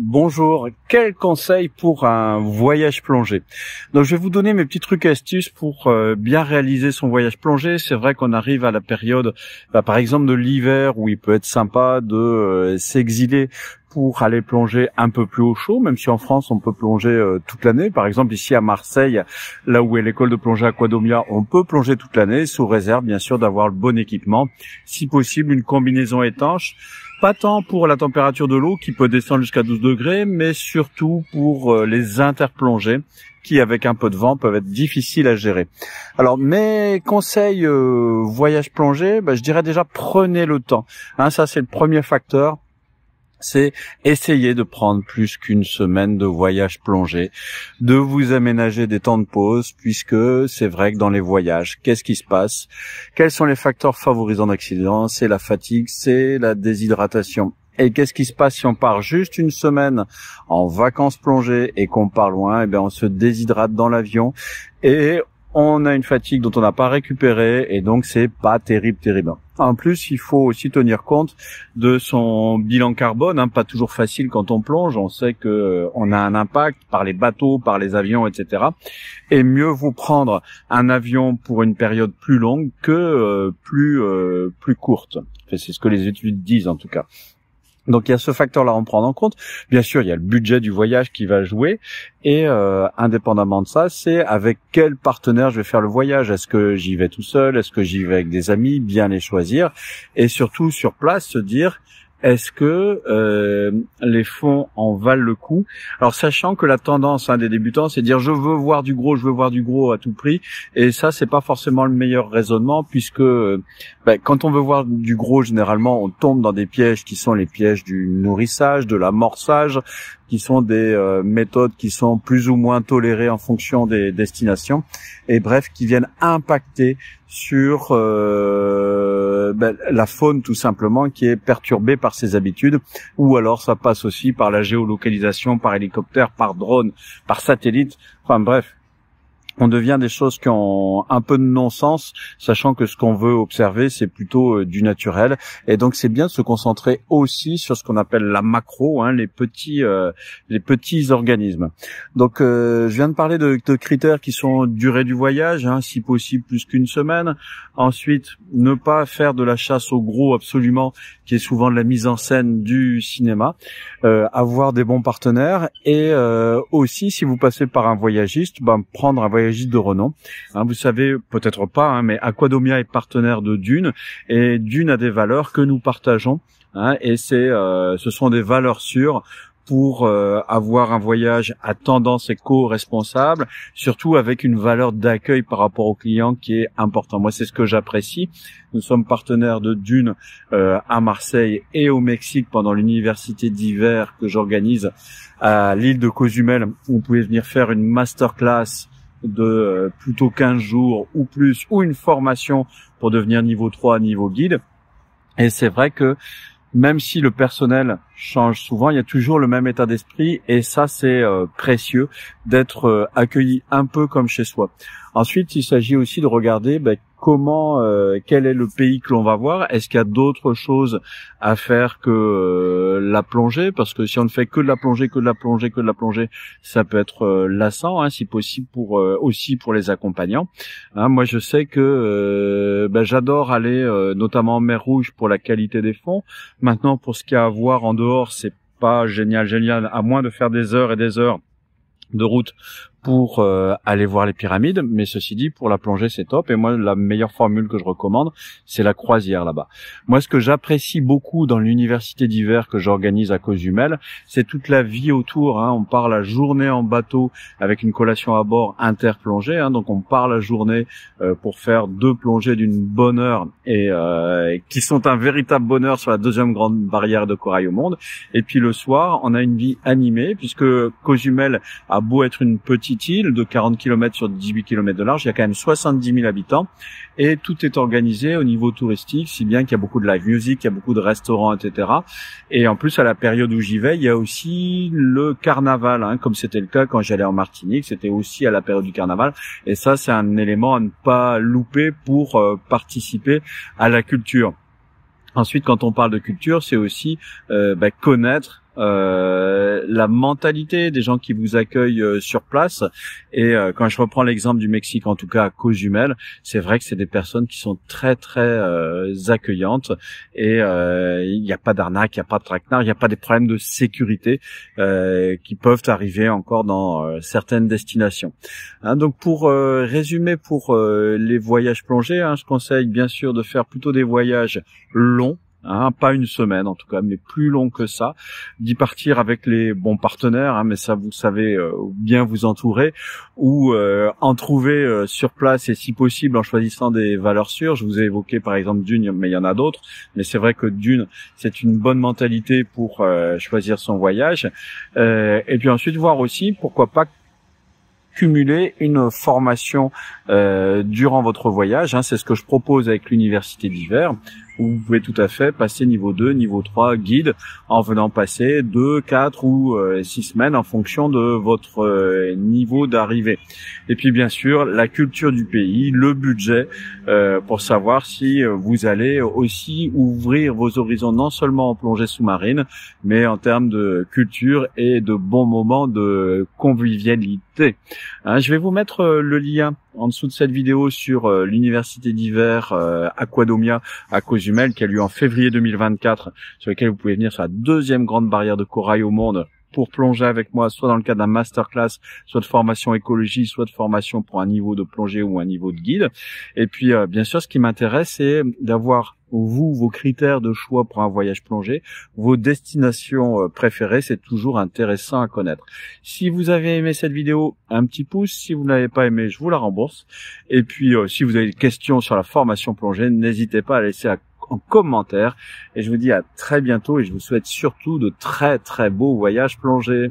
Bonjour, quel conseil pour un voyage plongé? Donc je vais vous donner mes petits trucs et astuces pour bien réaliser son voyage plongé. C'est vrai qu'on arrive à la période, par exemple de l'hiver, où il peut être sympa de s'exiler pour aller plonger un peu plus au chaud, même si en France on peut plonger toute l'année. Par exemple ici à Marseille, là où est l'école de plongée Aquadomia, on peut plonger toute l'année, sous réserve bien sûr d'avoir le bon équipement, si possible une combinaison étanche. Pas tant pour la température de l'eau qui peut descendre jusqu'à 12 degrés, mais surtout pour les interplongées qui, avec un peu de vent, peuvent être difficiles à gérer. Alors, mes conseils voyage plongé, je dirais déjà prenez le temps. Ça, c'est le premier facteur. C'est essayer de prendre plus qu'une semaine de voyage plongé, de vous aménager des temps de pause, puisque c'est vrai que dans les voyages, qu'est-ce qui se passe? Quels sont les facteurs favorisants d'accident? C'est la fatigue, c'est la déshydratation. Et qu'est-ce qui se passe si on part juste une semaine en vacances plongées et qu'on part loin? On se déshydrate dans l'avion et on a une fatigue dont on n'a pas récupéré et donc c'est pas terrible. En plus, il faut aussi tenir compte de son bilan carbone, pas toujours facile quand on plonge. On sait que on a un impact par les bateaux, par les avions, etc. Et mieux vaut prendre un avion pour une période plus longue que plus courte. C'est ce que les études disent en tout cas. Donc il y a ce facteur-là à en prendre en compte. Bien sûr, il y a le budget du voyage qui va jouer. Et indépendamment de ça, c'est avec quel partenaire je vais faire le voyage. Est-ce que j'y vais tout seul? Est-ce que j'y vais avec des amis? Bien les choisir. Et surtout, sur place, se dire... Est-ce que les fonds en valent le coup? Alors sachant que la tendance des débutants, c'est de dire je veux voir du gros à tout prix, et ça c'est pas forcément le meilleur raisonnement, puisque quand on veut voir du gros, généralement on tombe dans des pièges qui sont les pièges du nourrissage, de l'amorçage, qui sont des méthodes qui sont plus ou moins tolérées en fonction des destinations, et bref, qui viennent impacter sur la faune tout simplement, qui est perturbée par ses habitudes, ou alors ça passe aussi par la géolocalisation, par hélicoptère, par drone, par satellite, enfin bref. On devient des choses qui ont un peu de non-sens, sachant que ce qu'on veut observer, c'est plutôt du naturel. Et donc, c'est bien de se concentrer aussi sur ce qu'on appelle la macro, les petits organismes. Donc, je viens de parler de critères qui sont durée du voyage, si possible plus qu'une semaine. Ensuite, ne pas faire de la chasse au gros absolument, qui est souvent de la mise en scène du cinéma. Avoir des bons partenaires et aussi, si vous passez par un voyagiste, prendre un voyagiste de renom. Vous savez peut-être pas, mais Aquadomia est partenaire de Dune, et Dune a des valeurs que nous partageons, et ce sont des valeurs sûres pour avoir un voyage à tendance éco-responsable, surtout avec une valeur d'accueil par rapport au client qui est important. Moi, c'est ce que j'apprécie. Nous sommes partenaires de Dune à Marseille et au Mexique pendant l'université d'hiver que j'organise à l'île de Cozumel, où vous pouvez venir faire une masterclass de plutôt 15 jours ou plus, ou une formation pour devenir niveau 3, niveau guide. Et c'est vrai que même si le personnel change souvent, il y a toujours le même état d'esprit, et ça c'est précieux d'être accueilli un peu comme chez soi. Ensuite, il s'agit aussi de regarder quel est le pays que l'on va voir. Est-ce qu'il y a d'autres choses à faire que la plongée? Parce que si on ne fait que de la plongée, ça peut être lassant, si possible aussi pour les accompagnants. Moi, je sais que j'adore aller notamment en mer Rouge pour la qualité des fonds. Maintenant, pour ce qu'il y a à voir en dehors, c'est pas génial, à moins de faire des heures et des heures de route pour aller voir les pyramides, mais ceci dit, pour la plongée c'est top. Et moi, la meilleure formule que je recommande, c'est la croisière là-bas. Moi, ce que j'apprécie beaucoup dans l'université d'hiver que j'organise à Cozumel, c'est toute la vie autour. On part la journée en bateau avec une collation à bord interplongée, donc on part la journée pour faire 2 plongées d'une bonne heure, et qui sont un véritable bonheur sur la 2e grande barrière de corail au monde. Et puis le soir, on a une vie animée, puisque Cozumel a beau être une petite île de 40 km sur 18 km de large, il y a quand même 70 000 habitants, et tout est organisé au niveau touristique, si bien qu'il y a beaucoup de live music, il y a beaucoup de restaurants, etc. Et en plus, à la période où j'y vais, il y a aussi le carnaval, comme c'était le cas quand j'allais en Martinique, c'était aussi à la période du carnaval, et ça, c'est un élément à ne pas louper pour participer à la culture. Ensuite, quand on parle de culture, c'est aussi connaître la mentalité des gens qui vous accueillent sur place. Et quand je reprends l'exemple du Mexique, en tout cas à Cozumel, c'est vrai que c'est des personnes qui sont très très accueillantes, et il n'y a pas d'arnaque, il n'y a pas de traquenard, il n'y a pas des problèmes de sécurité qui peuvent arriver encore dans certaines destinations. Hein, donc pour résumer, pour les voyages plongés, je conseille bien sûr de faire plutôt des voyages longs. Pas une semaine en tout cas, mais plus long que ça, d'y partir avec les bons partenaires, mais ça vous savez bien vous entourer, ou en trouver sur place, et si possible en choisissant des valeurs sûres. Je vous ai évoqué par exemple Dune, mais il y en a d'autres, mais c'est vrai que Dune, c'est une bonne mentalité pour choisir son voyage, et puis ensuite voir aussi, pourquoi pas, cumuler une formation durant votre voyage. C'est ce que je propose avec l'université d'hiver, où vous pouvez tout à fait passer niveau 2, niveau 3 guide, en venant passer 2, 4 ou 6 semaines en fonction de votre niveau d'arrivée. Et puis bien sûr, la culture du pays, le budget, pour savoir si vous allez aussi ouvrir vos horizons, non seulement en plongée sous-marine, mais en termes de culture et de bons moments de convivialité. Je vais vous mettre le lien en dessous de cette vidéo sur l'université d'hiver Aquadomia à Cozumel, qui a lieu en février 2024, sur lequel vous pouvez venir sur la deuxième grande barrière de corail au monde pour plonger avec moi, soit dans le cadre d'un masterclass, soit de formation écologie, soit de formation pour un niveau de plongée ou un niveau de guide. Et puis bien sûr, ce qui m'intéresse, c'est d'avoir vos critères de choix pour un voyage plongé, vos destinations préférées. C'est toujours intéressant à connaître. Si vous avez aimé cette vidéo, un petit pouce. Si vous ne l'avez pas aimé, je vous la rembourse. Et puis si vous avez des questions sur la formation plongée, n'hésitez pas à laisser en commentaire. Et je vous dis à très bientôt, et je vous souhaite surtout de très très beaux voyages plongés.